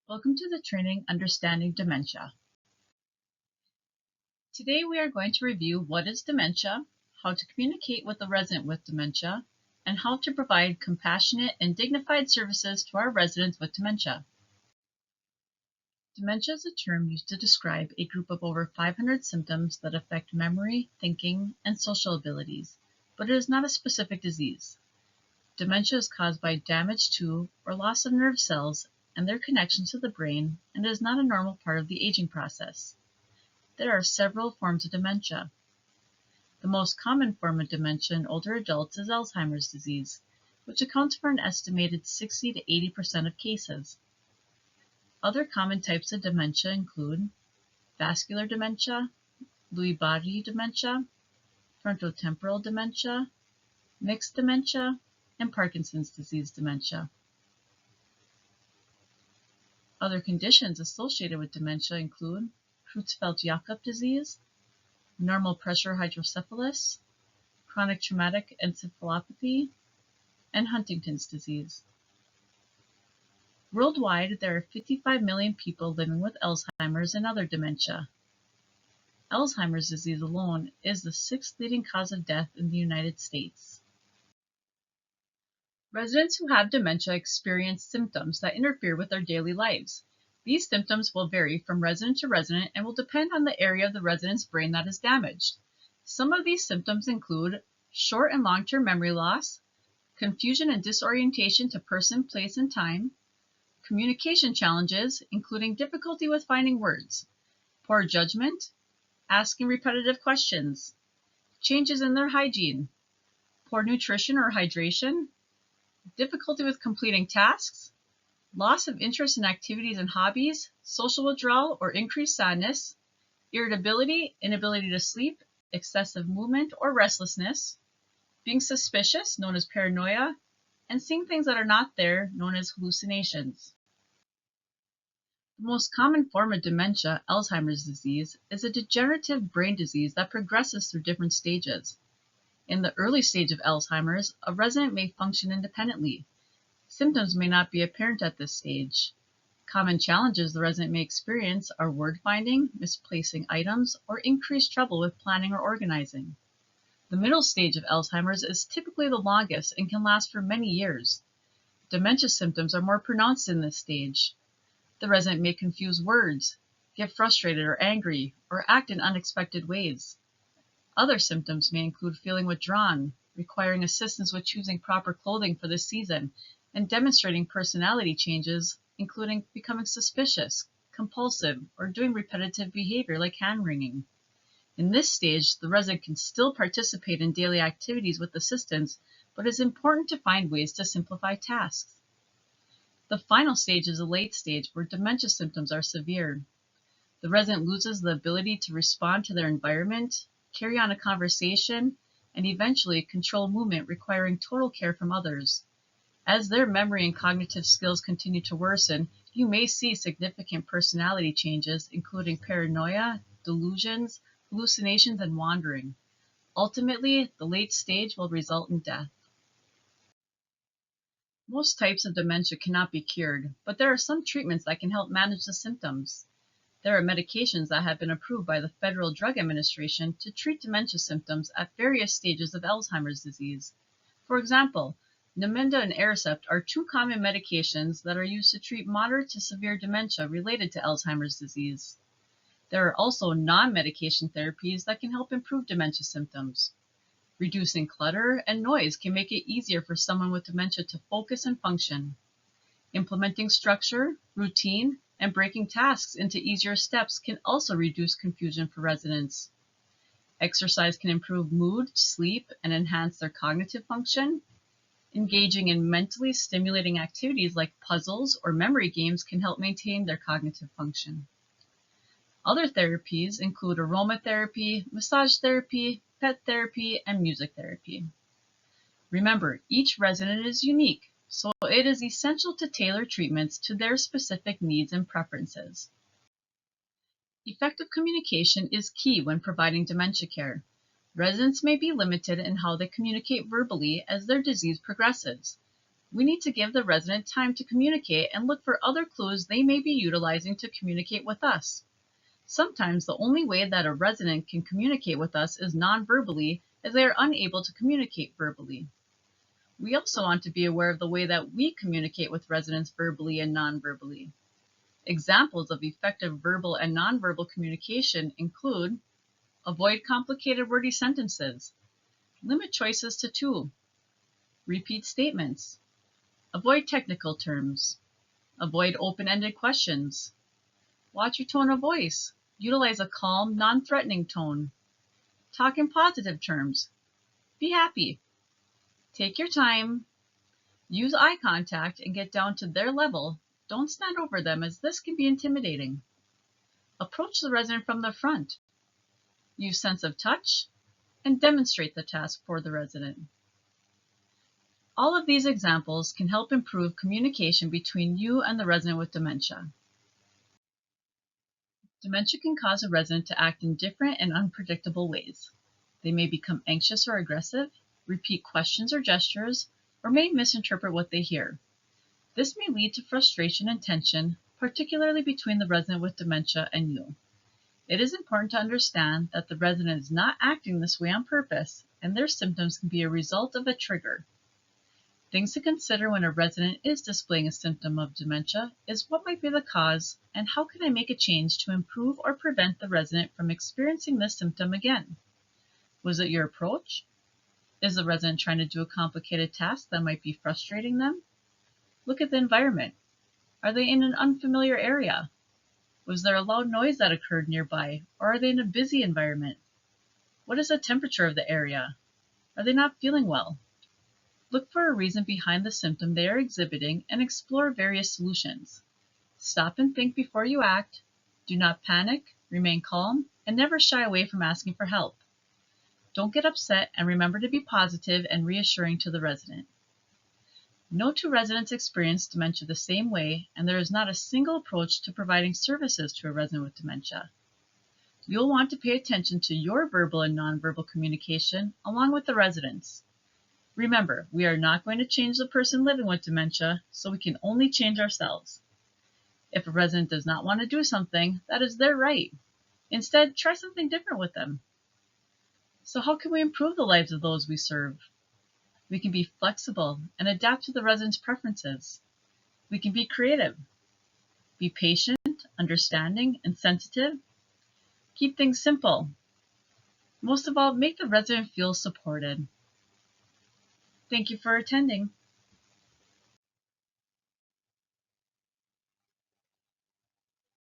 Welcome to the training Understanding Dementia. Today we are going to review what is dementia, how to communicate with a resident with dementia, and how to provide compassionate and dignified services to our residents with dementia. Dementia is a term used to describe a group of over 500 symptoms that affect memory, thinking, and social abilities, but it is not a specific disease. Dementia is caused by damage to or loss of nerve cells and their connection to the brain, and is not a normal part of the aging process. There are several forms of dementia. The most common form of dementia in older adults is Alzheimer's disease, which accounts for an estimated 60 to 80% of cases. Other common types of dementia include vascular dementia, Lewy body dementia, frontotemporal dementia, mixed dementia, and Parkinson's disease dementia. Other conditions associated with dementia include Creutzfeldt-Jakob disease, normal pressure hydrocephalus, chronic traumatic encephalopathy, and Huntington's disease. Worldwide, there are 55 million people living with Alzheimer's and other dementia. Alzheimer's disease alone is the sixth leading cause of death in the United States. Residents who have dementia experience symptoms that interfere with their daily lives. These symptoms will vary from resident to resident and will depend on the area of the resident's brain that is damaged. Some of these symptoms include short and long-term memory loss, confusion and disorientation to person, place, and time, communication challenges, including difficulty with finding words, poor judgment, asking repetitive questions, changes in their hygiene, poor nutrition or hydration, difficulty with completing tasks, loss of interest in activities and hobbies, social withdrawal or increased sadness, irritability, inability to sleep, excessive movement or restlessness, being suspicious, known as paranoia, and seeing things that are not there, known as hallucinations. The most common form of dementia, Alzheimer's disease, is a degenerative brain disease that progresses through different stages. In the early stage of Alzheimer's, a resident may function independently. Symptoms may not be apparent at this stage. Common challenges the resident may experience are word finding, misplacing items, or increased trouble with planning or organizing. The middle stage of Alzheimer's is typically the longest and can last for many years. Dementia symptoms are more pronounced in this stage. The resident may confuse words, get frustrated or angry, or act in unexpected ways. Other symptoms may include feeling withdrawn, requiring assistance with choosing proper clothing for the season, and demonstrating personality changes, including becoming suspicious, compulsive, or doing repetitive behavior like hand-wringing. In this stage, the resident can still participate in daily activities with assistance, but it's important to find ways to simplify tasks. The final stage is a late stage where dementia symptoms are severe. The resident loses the ability to respond to their environment, carry on a conversation, and eventually control movement, requiring total care from others. As their memory and cognitive skills continue to worsen, you may see significant personality changes, including paranoia, delusions, hallucinations, and wandering. Ultimately, the late stage will result in death. Most types of dementia cannot be cured, but there are some treatments that can help manage the symptoms. There are medications that have been approved by the Federal Drug Administration to treat dementia symptoms at various stages of Alzheimer's disease. For example, Namenda and Aricept are two common medications that are used to treat moderate to severe dementia related to Alzheimer's disease. There are also non-medication therapies that can help improve dementia symptoms. Reducing clutter and noise can make it easier for someone with dementia to focus and function. Implementing structure, routine, and breaking tasks into easier steps can also reduce confusion for residents. Exercise can improve mood, sleep, and enhance their cognitive function. Engaging in mentally stimulating activities like puzzles or memory games can help maintain their cognitive function. Other therapies include aromatherapy, massage therapy, pet therapy, and music therapy. Remember, each resident is unique, so it is essential to tailor treatments to their specific needs and preferences. Effective communication is key when providing dementia care. Residents may be limited in how they communicate verbally as their disease progresses. We need to give the resident time to communicate and look for other clues they may be utilizing to communicate with us. Sometimes the only way that a resident can communicate with us is non-verbally, as they are unable to communicate verbally. We also want to be aware of the way that we communicate with residents verbally and non-verbally. Examples of effective verbal and nonverbal communication include: avoid complicated wordy sentences, limit choices to two, repeat statements, avoid technical terms, avoid open-ended questions, watch your tone of voice, utilize a calm, non-threatening tone, talk in positive terms, be happy, take your time, use eye contact and get down to their level. Don't stand over them, as this can be intimidating. Approach the resident from the front. Use sense of touch and demonstrate the task for the resident. All of these examples can help improve communication between you and the resident with dementia. Dementia can cause a resident to act in different and unpredictable ways. They may become anxious or aggressive, repeat questions or gestures, or may misinterpret what they hear. This may lead to frustration and tension, particularly between the resident with dementia and you. It is important to understand that the resident is not acting this way on purpose, and their symptoms can be a result of a trigger. Things to consider when a resident is displaying a symptom of dementia is: what might be the cause, and how can I make a change to improve or prevent the resident from experiencing this symptom again? Was it your approach? Is the resident trying to do a complicated task that might be frustrating them? Look at the environment. Are they in an unfamiliar area? Was there a loud noise that occurred nearby, or are they in a busy environment? What is the temperature of the area? Are they not feeling well? Look for a reason behind the symptom they are exhibiting and explore various solutions. Stop and think before you act. Do not panic, remain calm, and never shy away from asking for help. Don't get upset, and remember to be positive and reassuring to the resident. No two residents experience dementia the same way, and there is not a single approach to providing services to a resident with dementia. You'll want to pay attention to your verbal and nonverbal communication along with the residents. Remember, we are not going to change the person living with dementia, so we can only change ourselves. If a resident does not want to do something, that is their right. Instead, try something different with them. So how can we improve the lives of those we serve? We can be flexible and adapt to the residents' preferences. We can be creative. Be patient, understanding, and sensitive. Keep things simple. Most of all, make the resident feel supported. Thank you for attending.